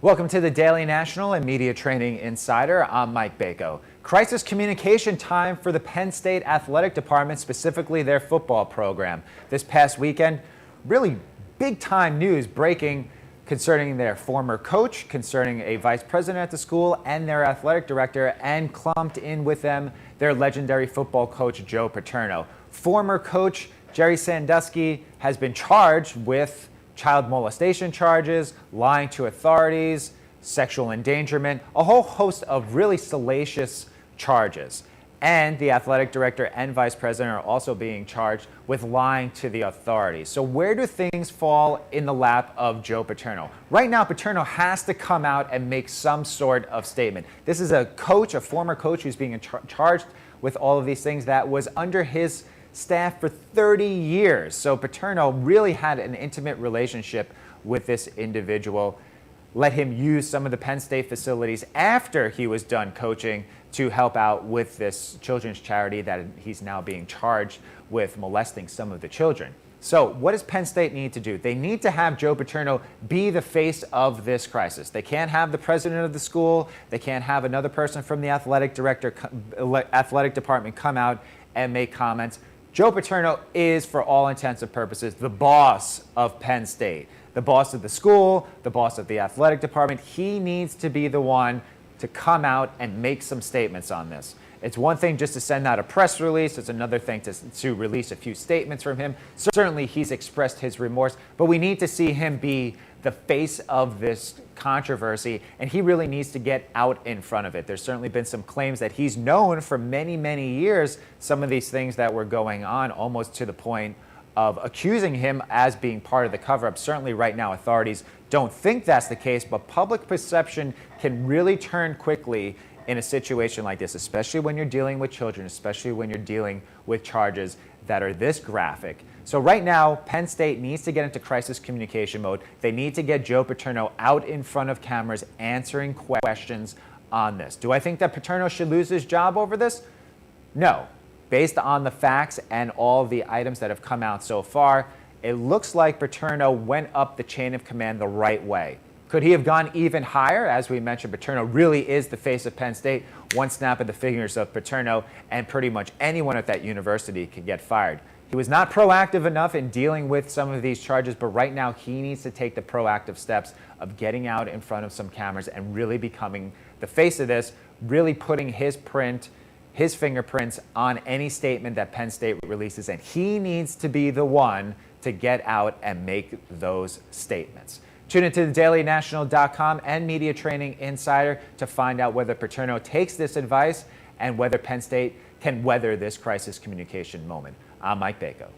Welcome to the Daily National and Media Training Insider. I'm Mike Bako. Crisis communication time for the Penn State Athletic Department, specifically their football program. This past weekend, really big time news breaking concerning their former coach, concerning a vice president at the school and their athletic director, and clumped in with them their legendary football coach, Joe Paterno. Former coach Jerry Sandusky has been charged with child molestation charges, lying to authorities, sexual endangerment, a whole host of really salacious charges. And the athletic director and vice president are also being charged with lying to the authorities. So where do things fall in the lap of Joe Paterno? Right now, Paterno has to come out and make some sort of statement. This is a coach, a former coach, who's being charged with all of these things that was under his staff for 30 years. So Paterno really had an intimate relationship with this individual, let him use some of the Penn State facilities after he was done coaching to help out with this children's charity that he's now being charged with molesting some of the children. So what does Penn State need to do? They need to have Joe Paterno be the face of this crisis. They can't have the president of the school. They can't have another person from the athletic department come out and make comments. Joe Paterno is, for all intents and purposes, the boss of Penn State, the boss of the school, the boss of the athletic department. He needs to be the one to come out and make some statements on this. It's one thing just to send out a press release. It's another thing to release a few statements from him. Certainly, he's expressed his remorse, but we need to see him be the face of this controversy, and he really needs to get out in front of it. There's certainly been some claims that he's known for many, many years some of these things that were going on, almost to the point of accusing him as being part of the cover-up. Certainly right now, authorities don't think that's the case, but public perception can really turn quickly in a situation like this, especially when you're dealing with children, especially when you're dealing with charges that are this graphic. So right now, Penn State needs to get into crisis communication mode. They need to get Joe Paterno out in front of cameras answering questions on this. Do I think that Paterno should lose his job over this? No. Based on the facts and all the items that have come out so far, it looks like Paterno went up the chain of command the right way. Could he have gone even higher? As we mentioned, Paterno really is the face of Penn State. One snap of the fingers of Paterno, and pretty much anyone at that university can get fired. He was not proactive enough in dealing with some of these charges, but right now he needs to take the proactive steps of getting out in front of some cameras and really becoming the face of this, really putting his fingerprints on any statement that Penn State releases, and he needs to be the one to get out and make those statements. Tune into thedailynational.com and Media Training Insider to find out whether Paterno takes this advice and whether Penn State can weather this crisis communication moment. I'm Mike Bako.